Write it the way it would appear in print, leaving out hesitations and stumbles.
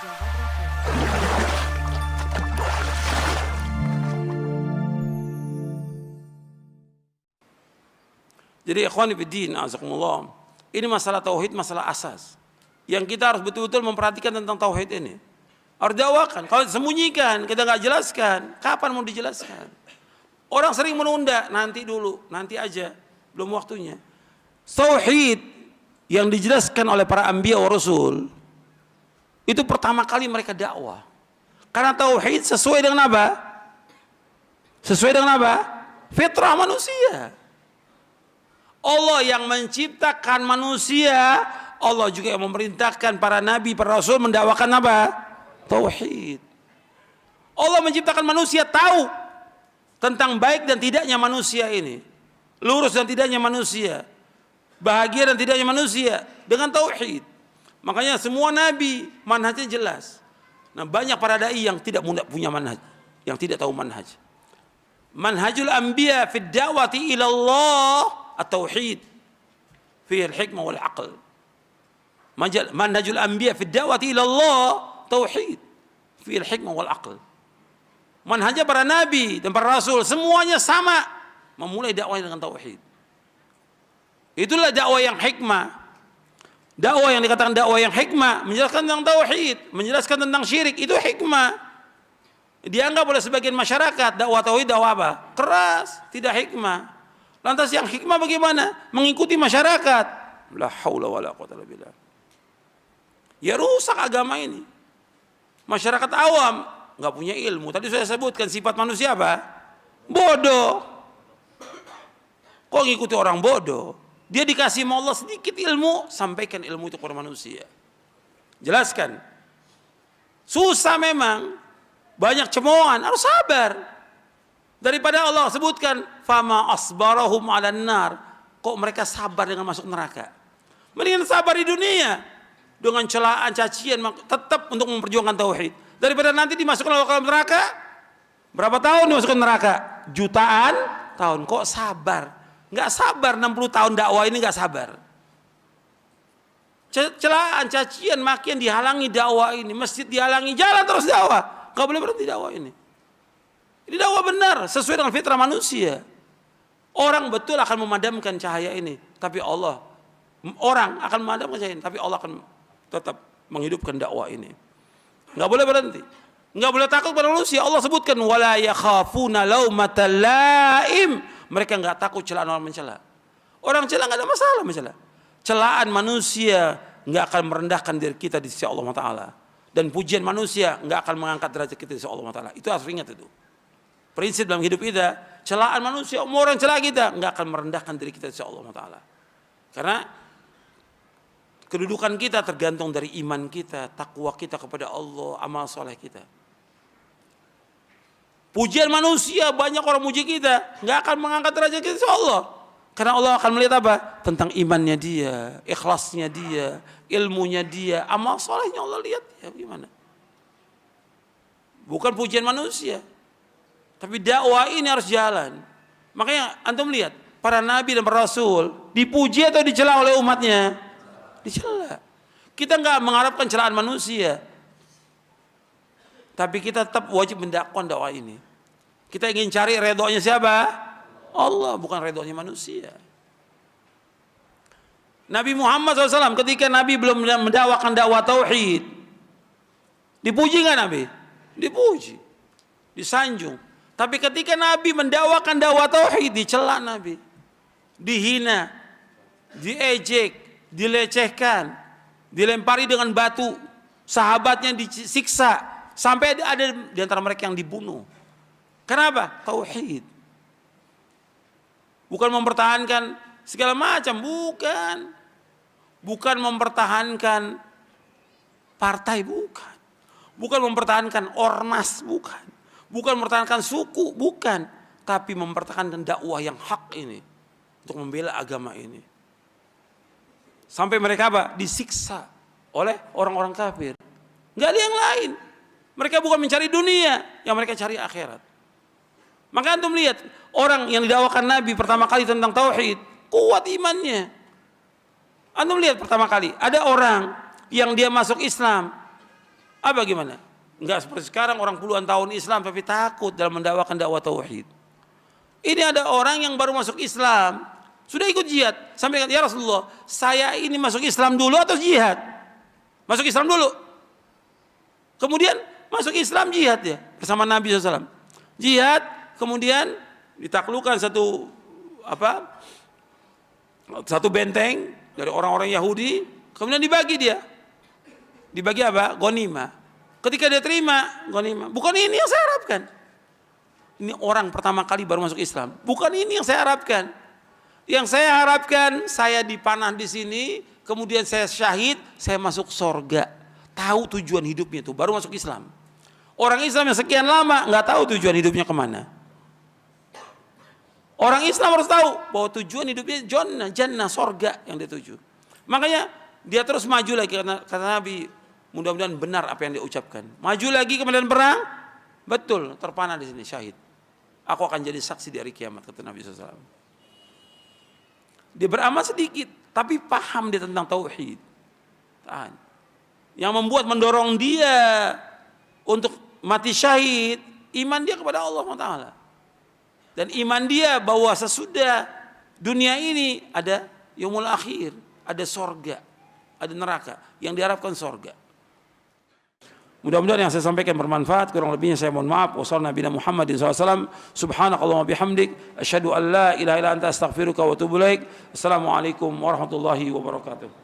Jadi ikhwani fiddin, azakumullah, ini masalah tauhid, masalah asas yang kita harus betul-betul memperhatikan tentang tauhid ini. Harus dakwakan. Kalau disembunyikan, kita nggak jelaskan, kapan mau dijelaskan? Orang sering menunda, nanti dulu, nanti aja, belum waktunya. Tauhid yang dijelaskan oleh para anbiya wa rasul itu pertama kali mereka dakwah. Karena tauhid sesuai dengan apa? Sesuai dengan apa? Fitrah manusia. Allah yang menciptakan manusia, Allah juga yang memerintahkan para nabi, para rasul mendakwakan apa? Tauhid. Allah menciptakan manusia tahu tentang baik dan tidaknya manusia ini, lurus dan tidaknya manusia, bahagia dan tidaknya manusia dengan tauhid. Makanya semua nabi manhajnya jelas. Nah, banyak para dai yang tidak punya manhaj, yang tidak tahu manhaj. Manhajul anbiya fi da'wati ila Allah at-tauhid fi al-hikmah wal aql. Manhajul anbiya fi da'wati ila Allah tauhid fi al-hikmah wal aql. Manhajnya para nabi dan para rasul semuanya sama, memulai dakwah dengan tauhid. Itulah dakwah yang hikmah. Dakwah yang dikatakan dakwah yang hikmah, menjelaskan tentang tauhid, menjelaskan tentang syirik, itu hikmah. Dianggap oleh sebagian masyarakat dakwah tauhid dakwah apa? Keras, tidak hikmah. Lantas yang hikmah bagaimana? Mengikuti masyarakat. La haula wala quwwata illa billah. Ya rusak agama ini. Masyarakat awam nggak punya ilmu. Tadi saya sebutkan sifat manusia apa? Bodoh. Kok ngikuti orang bodoh? Dia dikasih sama Allah sedikit ilmu, sampaikan ilmu itu kepada manusia. Jelaskan. Susah memang. Banyak cemoohan, harus sabar. Daripada Allah sebutkan, fama asbarahum 'alan nar. Kok mereka sabar dengan masuk neraka? Mendingan sabar di dunia dengan celaan, cacian, tetap untuk memperjuangkan tauhid. Daripada nanti dimasukkan ke dalam neraka. Berapa tahun dimasukkan neraka? Jutaan tahun. Kok sabar? Nggak sabar 60 tahun dakwah ini, nggak sabar. Celaan, cacian, makian dihalangi dakwah ini. Masjid dihalangi, jalan terus dakwah. Nggak boleh berhenti dakwah ini. Ini dakwah benar, sesuai dengan fitrah manusia. Orang betul akan memadamkan cahaya ini, tapi orang akan memadamkan cahaya ini, tapi Allah akan tetap menghidupkan dakwah ini. Nggak boleh berhenti, nggak boleh takut pada manusia. Allah sebutkan wala yakhafuna laumatal laim. Mereka nggak takut celaan orang mencela. Orang celah nggak ada masalah mencela. Celaan manusia nggak akan merendahkan diri kita di sisi Allah Taala. Dan pujian manusia nggak akan mengangkat derajat kita di sisi Allah Taala. Itu harus ingat itu. Prinsip dalam hidup kita, celaan manusia, mau orang celah kita nggak akan merendahkan diri kita di sisi Allah Taala. Karena kedudukan kita tergantung dari iman kita, takwa kita kepada Allah, amal soleh kita. Pujian manusia, banyak orang muji kita, nggak akan mengangkat derajat kita di sisi Allah. Karena Allah akan melihat apa? Tentang imannya dia, ikhlasnya dia, ilmunya dia, amal solehnya Allah lihat ya gimana. Bukan pujian manusia. Tapi dakwah ini harus jalan. Makanya antum lihat, para nabi dan para rasul dipuji atau dicela oleh umatnya? Dicela. Kita nggak mengharapkan celaan manusia. Tapi kita tetap wajib mendakwakan dakwah ini. Kita ingin cari redhonya siapa? Allah, bukan redhonya manusia. Nabi Muhammad SAW ketika Nabi belum mendakwakan dakwah tauhid, dipuji nggak Nabi? Dipuji, disanjung. Tapi ketika Nabi mendakwakan dakwah tauhid, dicela Nabi, dihina, diejek, dilecehkan, dilempari dengan batu, sahabatnya disiksa, sampai ada di antara mereka yang dibunuh. Kenapa? Tauhid. Bukan mempertahankan segala macam, bukan. Bukan mempertahankan partai, bukan. Bukan mempertahankan ormas, bukan. Bukan mempertahankan suku, bukan. Tapi mempertahankan dakwah yang hak ini. Untuk membela agama ini. Sampai mereka apa? Disiksa oleh orang-orang kafir. Nggak ada yang lain. Mereka bukan mencari dunia, yang mereka cari akhirat. Maka antum lihat, orang yang didakwakan Nabi pertama kali tentang tauhid, kuat imannya. Antum lihat pertama kali, ada orang yang dia masuk Islam, Apa gimana? Enggak seperti sekarang orang puluhan tahun Islam tapi takut dalam mendakwakan dakwah tauhid. Ini ada orang yang baru masuk Islam, sudah ikut jihad. Sampai kata, ya Rasulullah, saya ini masuk Islam dulu atau jihad? Masuk Islam dulu. Kemudian masuk Islam jihad ya, bersama Nabi SAW. Jihad, kemudian ditaklukkan satu benteng dari orang-orang Yahudi, kemudian dibagi dia. Dibagi apa? Ghanimah. Ketika dia terima ghanimah, bukan ini yang saya harapkan. Ini orang pertama kali baru masuk Islam. Bukan ini yang saya harapkan. Yang saya harapkan, saya dipanah di sini, kemudian saya syahid, saya masuk surga. Tahu tujuan hidupnya itu, baru masuk Islam. Orang Islam yang sekian lama nggak tahu tujuan hidupnya kemana. Orang Islam harus tahu bahwa tujuan hidupnya jannah, surga yang dia tuju. Makanya dia terus maju lagi, karena kata Nabi, mudah-mudahan benar apa yang dia ucapkan. Maju lagi ke medan perang, betul, terpanah di sini, syahid. Aku akan jadi saksi di hari kiamat, kata Nabi SAW. Dia beramal sedikit, tapi paham dia tentang tauhid. Tahan. Yang mendorong dia untuk mati syahid, iman dia kepada Allah SWT. Dan iman dia bahwa sesudah dunia ini ada yaumul akhir, ada sorga, ada neraka. Yang diharapkan sorga. Mudah-mudahan yang saya sampaikan bermanfaat. Kurang lebihnya saya mohon maaf. Wassalamualaikum Muhammadin SAW. Subhanakallahumma bihamdik, asyhadu an la ilaha illa anta astaghfiruka wa atubu ilaik. Assalamualaikum warahmatullahi wabarakatuh.